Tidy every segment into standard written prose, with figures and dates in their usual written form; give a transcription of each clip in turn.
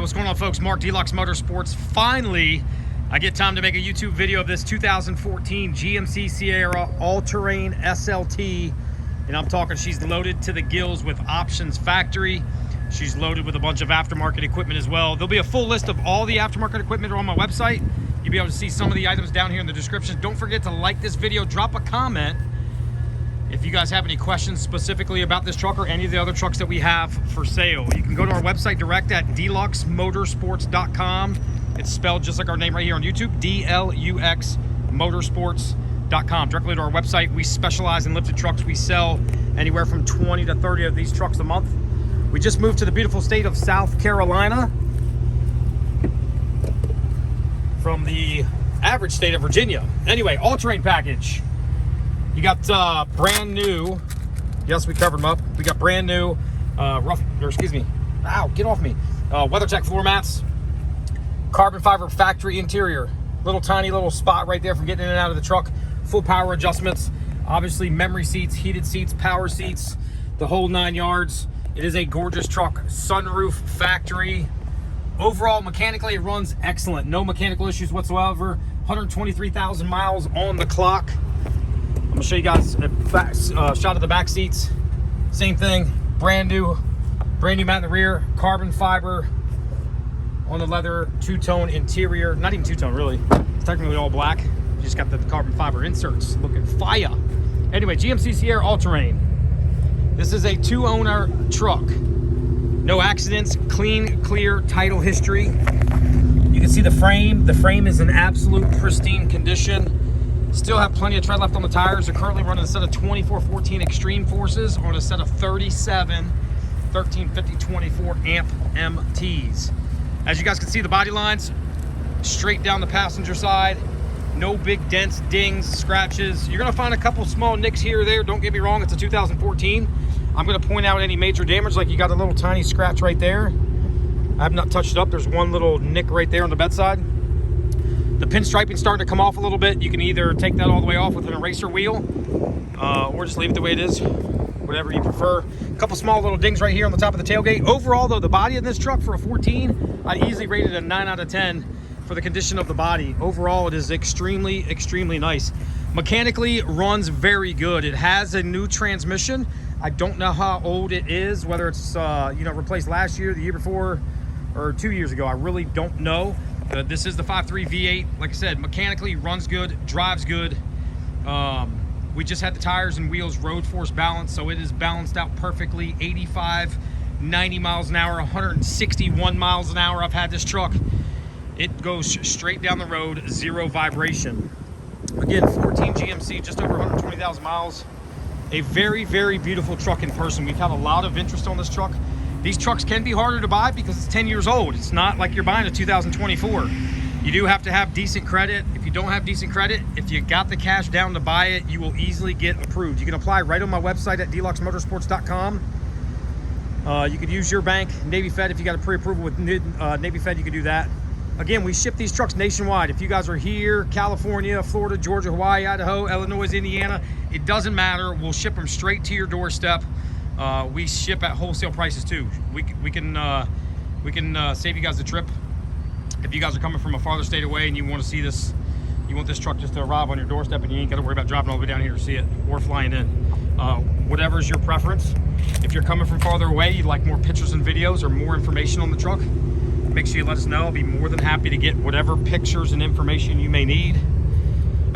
what's going on, folks? Mark, DLUX Motorsports. Finally, I get time to make a YouTube video of this 2014 GMC Sierra all-terrain SLT. And I'm talking, she's loaded to the gills with options factory. She's loaded with a bunch of aftermarket equipment as well. There'll be a full list of all the aftermarket equipment on my website. You'll be able to see some of the items down here in the description. Don't forget to like this video, drop a comment if you guys have any questions specifically about this truck or any of the other trucks that we have for sale. You can go to our website direct at DLUXmotorsports.com. It's spelled just like our name right here on YouTube, DLUX Motorsports.com. Directly to our website. We specialize in lifted trucks. We sell anywhere from 20 to 30 of these trucks a month. We just moved to the beautiful state of South Carolina from the average state of Virginia. Anyway, all-terrain package. You got brand new, yes, we covered them up. We got brand new WeatherTech floor mats, carbon fiber factory interior, tiny little spot right there for getting in and out of the truck, full power adjustments, obviously memory seats, heated seats, power seats, the whole 9 yards. It is a gorgeous truck, sunroof factory. Overall, mechanically, it runs excellent. No mechanical issues whatsoever. 123,000 miles on the clock. I'm gonna show you guys a shot of the back seats. Same thing, brand new mat in the rear, carbon fiber on the leather, two-tone interior. Not even two-tone, really. It's technically all black. You just got the carbon fiber inserts looking fire. Anyway, GMC Sierra all-terrain. This is a two-owner truck. No accidents, clean, clear title history. You can see the frame. The frame is in absolute pristine condition. Still have plenty of tread left on the tires. They're currently running a set of 2414 Extreme Forces on a set of 37 1350/24 amp MTs. As you guys can see, the body lines straight down the passenger side. No big dents, dings, scratches. You're gonna find a couple small nicks here or there. Don't get me wrong, it's a 2014. I'm gonna point out any major damage, like you got a little tiny scratch right there. I have not touched it up. There's one little nick right there on the bedside. The pinstriping's starting to come off a little bit. You can either take that all the way off with an eraser wheel or just leave it the way it is, whatever you prefer. A couple small little dings right here on the top of the tailgate. Overall, though, the body in this truck for a 14, I'd easily rate it a 9 out of 10 for the condition of the body. Overall, it is extremely, extremely nice. Mechanically, runs very good. It has a new transmission. I don't know how old it is, whether it's replaced last year, the year before, or 2 years ago. I really don't know. This is the 5.3 V8. Like I said, mechanically runs good, drives good. We just had the tires and wheels road force balanced, so it is balanced out perfectly. 85, 90 miles an hour, 161 miles an hour. I've had this truck. It goes straight down the road, zero vibration. Again, 14 GMC, just over 120,000 miles. A very, very beautiful truck in person. We've had a lot of interest on this truck. These trucks can be harder to buy because it's 10 years old. It's not like you're buying a 2024. You do have to have decent credit. If you don't have decent credit, if you got the cash down to buy it, you will easily get approved. You can apply right on my website at DLUXmotorsports.com. You could use your bank, Navy Fed. If you got a pre-approval with Navy Fed, you can do that. Again, we ship these trucks nationwide. If you guys are here, California, Florida, Georgia, Hawaii, Idaho, Illinois, Indiana, it doesn't matter. We'll ship them straight to your doorstep. We ship at wholesale prices too. We can save you guys the trip. If you guys are coming from a farther state away and you want to see this, you want this truck just to arrive on your doorstep and you ain't got to worry about driving all the way down here to see it or flying in. Whatever is your preference. If you're coming from farther away, you'd like more pictures and videos or more information on the truck, make sure you let us know. I'll be more than happy to get whatever pictures and information you may need.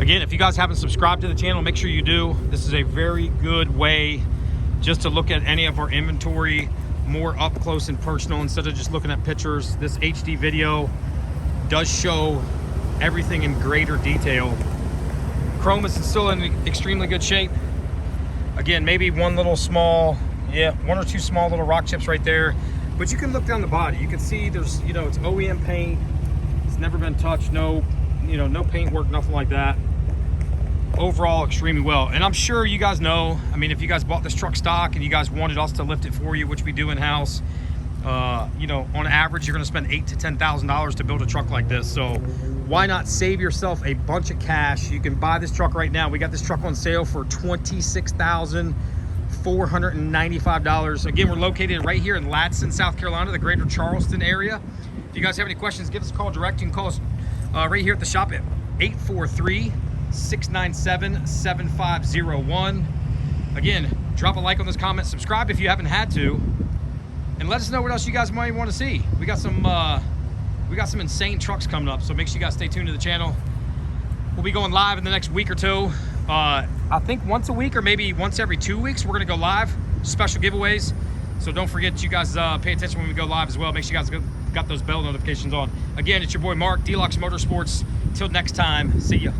Again, if you guys haven't subscribed to the channel, make sure you do. This is a very good way just to look at any of our inventory more up close and personal instead of just looking at pictures. This HD video does show everything in greater detail. Chrome is still in extremely good shape. Again, maybe one or two small little rock chips right there, but you can look down the body. You can see there's, it's OEM paint. It's never been touched. No paint work, nothing like that. Overall, extremely well. And I'm sure you guys know, I mean, if you guys bought this truck stock and you guys wanted us to lift it for you, which we do in-house, on average, you're gonna spend $8,000 to $10,000 to build a truck like this. So why not save yourself a bunch of cash? You can buy this truck right now. We got this truck on sale for $26,400. $495. Again, we're located right here in Ladson, South Carolina, the greater Charleston area. If you guys have any questions, give us a call direct. You can call us right here at the shop at 843-697-7501. Again, drop a like on this comment, subscribe if you haven't had to, and let us know what else you guys might want to see. We got some insane trucks coming up, so make sure you guys stay tuned to the channel. We'll be going live in the next week or two. I think once a week or maybe once every 2 weeks, we're gonna go live, special giveaways. So don't forget, you guys pay attention when we go live as well. Make sure you guys got those bell notifications on. Again, it's your boy Mark, DLUX Motorsports. Till next time, see ya.